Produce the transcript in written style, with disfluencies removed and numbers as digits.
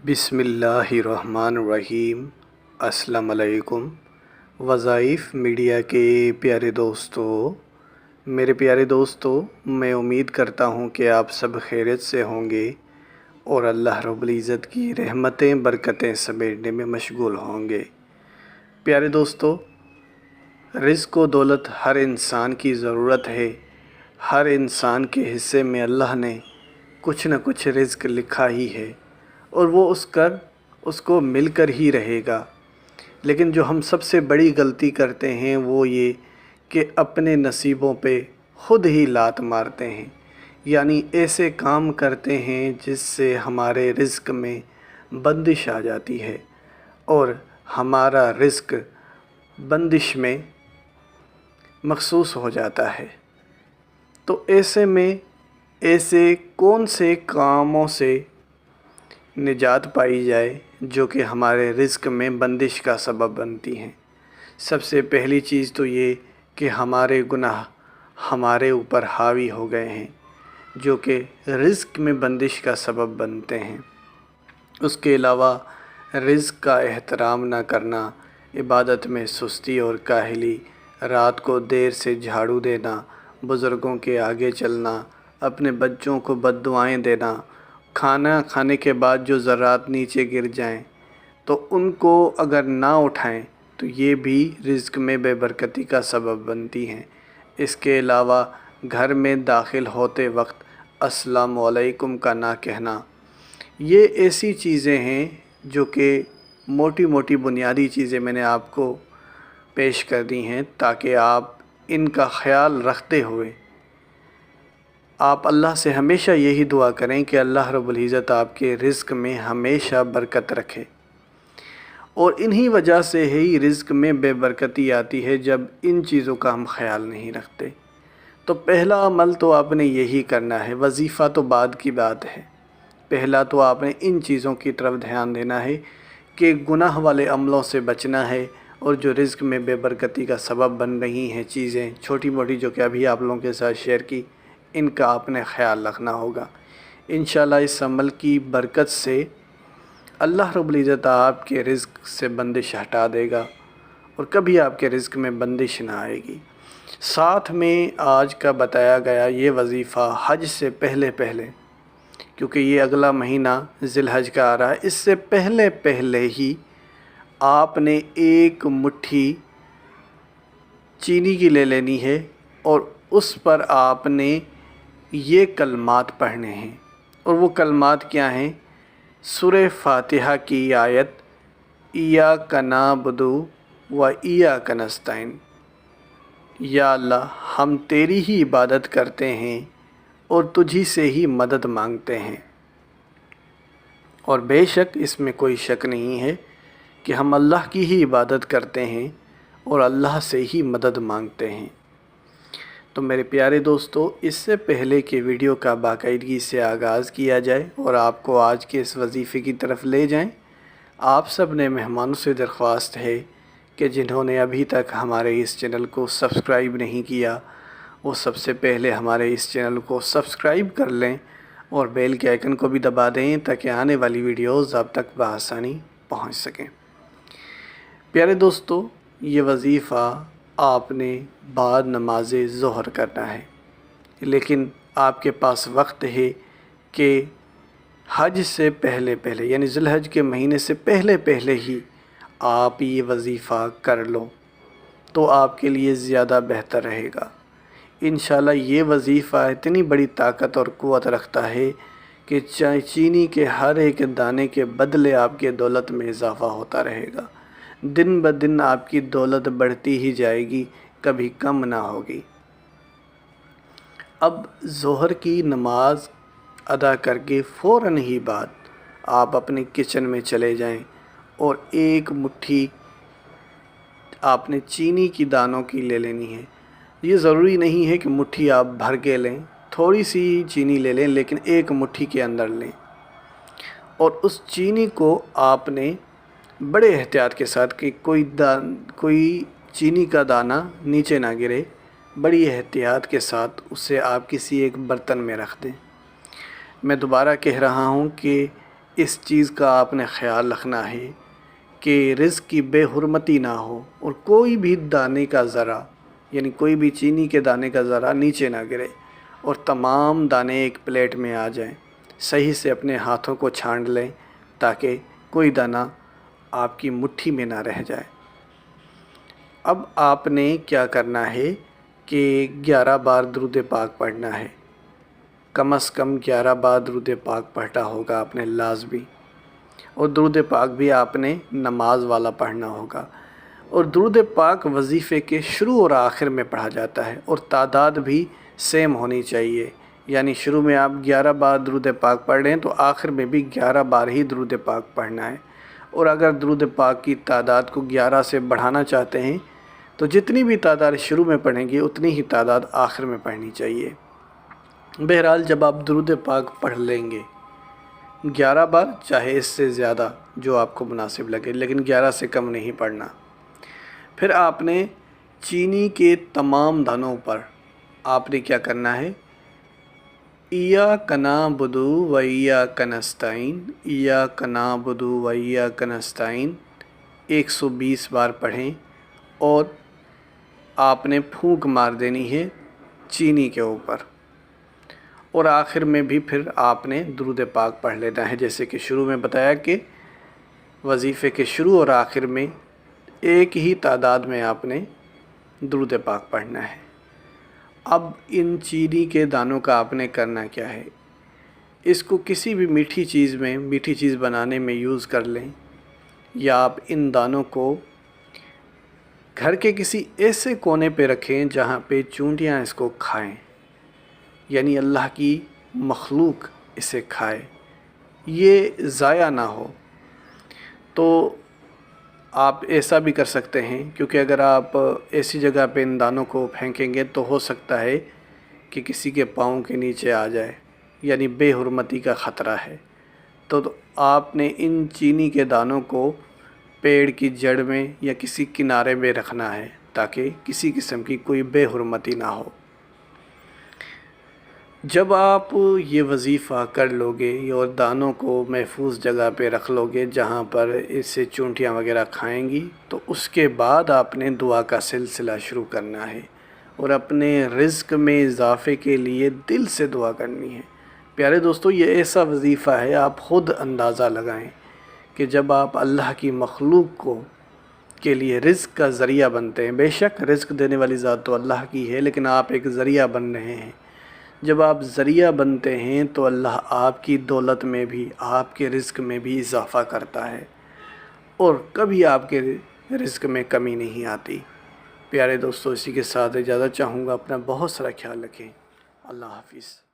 بسم اللہ الرحمن الرحیم۔ السلام علیکم۔ وظائف میڈیا کے پیارے دوستو، میرے پیارے دوستو، میں امید کرتا ہوں کہ آپ سب خیریت سے ہوں گے اور اللہ رب العزت کی رحمتیں برکتیں سمیٹنے میں مشغول ہوں گے۔ پیارے دوستو، رزق و دولت ہر انسان کی ضرورت ہے۔ ہر انسان کے حصے میں اللہ نے کچھ نہ کچھ رزق لکھا ہی ہے اور وہ اس کو مل کر ہی رہے گا۔ لیکن جو ہم سب سے بڑی غلطی کرتے ہیں وہ یہ کہ اپنے نصیبوں پہ خود ہی لات مارتے ہیں، یعنی ایسے کام کرتے ہیں جس سے ہمارے رزق میں بندش آ جاتی ہے اور ہمارا رزق بندش میں مخصوص ہو جاتا ہے۔ تو ایسے میں ایسے کون سے کاموں سے نجات پائی جائے جو کہ ہمارے رزق میں بندش کا سبب بنتی ہیں؟ سب سے پہلی چیز تو یہ کہ ہمارے گناہ ہمارے اوپر حاوی ہو گئے ہیں جو کہ رزق میں بندش کا سبب بنتے ہیں۔ اس کے علاوہ رزق کا احترام نہ کرنا، عبادت میں سستی اور کاہلی، رات کو دیر سے جھاڑو دینا، بزرگوں کے آگے چلنا، اپنے بچوں کو بد دعائیں دینا، کھانا کھانے کے بعد جو ذرات نیچے گر جائیں تو ان کو اگر نہ اٹھائیں تو یہ بھی رزق میں بے برکتی کا سبب بنتی ہیں۔ اس کے علاوہ گھر میں داخل ہوتے وقت السلام علیکم کا نہ کہنا، یہ ایسی چیزیں ہیں جو کہ موٹی موٹی بنیادی چیزیں میں نے آپ کو پیش کر دی ہیں تاکہ آپ ان کا خیال رکھتے ہوئے آپ اللہ سے ہمیشہ یہی دعا کریں کہ اللہ رب العزت آپ کے رزق میں ہمیشہ برکت رکھے۔ اور انہی وجہ سے ہی رزق میں بے برکتی آتی ہے جب ان چیزوں کا ہم خیال نہیں رکھتے۔ تو پہلا عمل تو آپ نے یہی کرنا ہے، وظیفہ تو بعد کی بات ہے۔ پہلا تو آپ نے ان چیزوں کی طرف دھیان دینا ہے کہ گناہ والے عملوں سے بچنا ہے، اور جو رزق میں بے برکتی کا سبب بن رہی ہیں چیزیں چھوٹی موٹی جو کہ ابھی آپ لوگوں کے ساتھ شیئر کی، ان کا آپ نے خیال رکھنا ہوگا۔ انشاءاللہ اس عمل کی برکت سے اللہ رب العزت آپ کے رزق سے بندش ہٹا دے گا اور کبھی آپ کے رزق میں بندش نہ آئے گی۔ ساتھ میں آج کا بتایا گیا یہ وظیفہ حج سے پہلے کیونکہ یہ اگلا مہینہ ذی الحج کا آ رہا ہے، اس سے پہلے ہی آپ نے ایک مٹھی چینی کی لے لینی ہے اور اس پر آپ نے یہ کلمات پڑھنے ہیں، اور وہ کلمات کیا ہیں؟ سورہ فاتحہ کی آیت ایاک نعبد و ایاک نستعین، یا اللہ ہم تیری ہی عبادت کرتے ہیں اور تجھی سے ہی مدد مانگتے ہیں۔ اور بے شک اس میں کوئی شک نہیں ہے کہ ہم اللہ کی ہی عبادت کرتے ہیں اور اللہ سے ہی مدد مانگتے ہیں۔ تو میرے پیارے دوستو، اس سے پہلے کہ ویڈیو کا باقاعدگی سے آغاز کیا جائے اور آپ کو آج کے اس وظیفے کی طرف لے جائیں، آپ سب نے مہمانوں سے درخواست ہے کہ جنہوں نے ابھی تک ہمارے اس چینل کو سبسکرائب نہیں کیا، وہ سب سے پہلے ہمارے اس چینل کو سبسکرائب کر لیں اور بیل کے آئیکن کو بھی دبا دیں تاکہ آنے والی ویڈیوز آپ تک بآسانی پہنچ سکیں۔ پیارے دوستو، یہ وظیفہ آپ نے بعد نماز ظہر کرنا ہے، لیکن آپ کے پاس وقت ہے کہ حج سے پہلے یعنی ذی الحج کے مہینے سے پہلے ہی آپ یہ وظیفہ کر لو تو آپ کے لیے زیادہ بہتر رہے گا۔ انشاءاللہ یہ وظیفہ اتنی بڑی طاقت اور قوت رکھتا ہے کہ چینی کے ہر ایک دانے کے بدلے آپ کے دولت میں اضافہ ہوتا رہے گا۔ دن بدن آپ کی دولت بڑھتی ہی جائے گی، کبھی کم نہ ہوگی۔ اب ظہر کی نماز ادا کر کے فوراً ہی بعد آپ اپنے کچن میں چلے جائیں اور ایک مٹھی آپ نے چینی کی دانوں کی لے لینی ہے۔ یہ ضروری نہیں ہے کہ مٹھی آپ بھر کے لیں، تھوڑی سی چینی لے لیں لیکن ایک مٹھی کے اندر لیں، اور اس چینی کو آپ نے بڑے احتیاط کے ساتھ کہ کوئی چینی کا دانہ نیچے نہ گرے، بڑی احتیاط کے ساتھ اسے آپ کسی ایک برتن میں رکھ دیں۔ میں دوبارہ کہہ رہا ہوں کہ اس چیز کا آپ نے خیال رکھنا ہے کہ رزق کی بے حرمتی نہ ہو اور کوئی بھی دانے کا ذرہ یعنی کوئی بھی چینی کے دانے کا ذرہ نیچے نہ گرے اور تمام دانے ایک پلیٹ میں آ جائیں۔ صحیح سے اپنے ہاتھوں کو چھانٹ لیں تاکہ کوئی دانہ آپ کی مٹھی میں نہ رہ جائے۔ اب آپ نے کیا کرنا ہے کہ 11 بار درود پاک پڑھنا ہے، کم از کم 11 بار درود پاک پڑھنا ہوگا آپ نے لازمی، اور درود پاک بھی آپ نے نماز والا پڑھنا ہوگا۔ اور درود پاک وظیفے کے شروع اور آخر میں پڑھا جاتا ہے اور تعداد بھی سیم ہونی چاہیے، یعنی شروع میں آپ 11 بار درود پاک پڑھ رہے ہیں تو آخر میں بھی 11 بار ہی درود پاک پڑھنا ہے۔ اور اگر درود پاک کی تعداد کو 11 سے بڑھانا چاہتے ہیں تو جتنی بھی تعداد شروع میں پڑھیں گے اتنی ہی تعداد آخر میں پڑھنی چاہیے۔ بہرحال جب آپ درود پاک پڑھ لیں گے 11 بار، چاہے اس سے زیادہ جو آپ کو مناسب لگے، لیکن 11 سے کم نہیں پڑھنا، پھر آپ نے چینی کے تمام دانوں پر آپ نے کیا کرنا ہے، ایاک نعبد و ایاک نستعین، ایاک نعبد و ایاک نستعین 120 بار پڑھیں، اور آپ نے پھونک مار دینی ہے چینی کے اوپر، اور آخر میں بھی پھر آپ نے درود پاک پڑھ لینا ہے، جیسے کہ شروع میں بتایا کہ وظیفے کے شروع اور آخر میں ایک ہی تعداد میں آپ نے درود پاک پڑھنا ہے۔ اب ان چینی کے دانوں کا آپ نے کرنا کیا ہے، اس کو کسی بھی میٹھی چیز بنانے میں یوز کر لیں، یا آپ ان دانوں کو گھر کے کسی ایسے کونے پہ رکھیں جہاں پہ چونٹیاں اس کو کھائیں، یعنی اللہ کی مخلوق اسے کھائے، یہ ضائع نہ ہو۔ تو آپ ایسا بھی کر سکتے ہیں، کیونکہ اگر آپ ایسی جگہ پہ ان دانوں کو پھینکیں گے تو ہو سکتا ہے کہ کسی کے پاؤں کے نیچے آ جائے، یعنی بے حرمتی کا خطرہ ہے۔ تو آپ نے ان چینی کے دانوں کو پیڑ کی جڑ میں یا کسی کنارے میں رکھنا ہے تاکہ کسی قسم کی کوئی بے حرمتی نہ ہو۔ جب آپ یہ وظیفہ کر لو گے اور دانوں کو محفوظ جگہ پہ رکھ لو گے جہاں پر اس سے چونٹیاں وغیرہ کھائیں گی، تو اس کے بعد آپ نے دعا کا سلسلہ شروع کرنا ہے اور اپنے رزق میں اضافے کے لیے دل سے دعا کرنی ہے۔ پیارے دوستو، یہ ایسا وظیفہ ہے، آپ خود اندازہ لگائیں کہ جب آپ اللہ کی مخلوق کے لیے رزق کا ذریعہ بنتے ہیں، بے شک رزق دینے والی ذات تو اللہ کی ہے، لیکن آپ ایک ذریعہ بن رہے ہیں۔ جب آپ ذریعہ بنتے ہیں تو اللہ آپ کی دولت میں بھی، آپ کے رزق میں بھی اضافہ کرتا ہے، اور کبھی آپ کے رزق میں کمی نہیں آتی۔ پیارے دوستو، اسی کے ساتھ اجازت چاہوں گا، اپنا بہت سارا خیال رکھیں۔ اللہ حافظ۔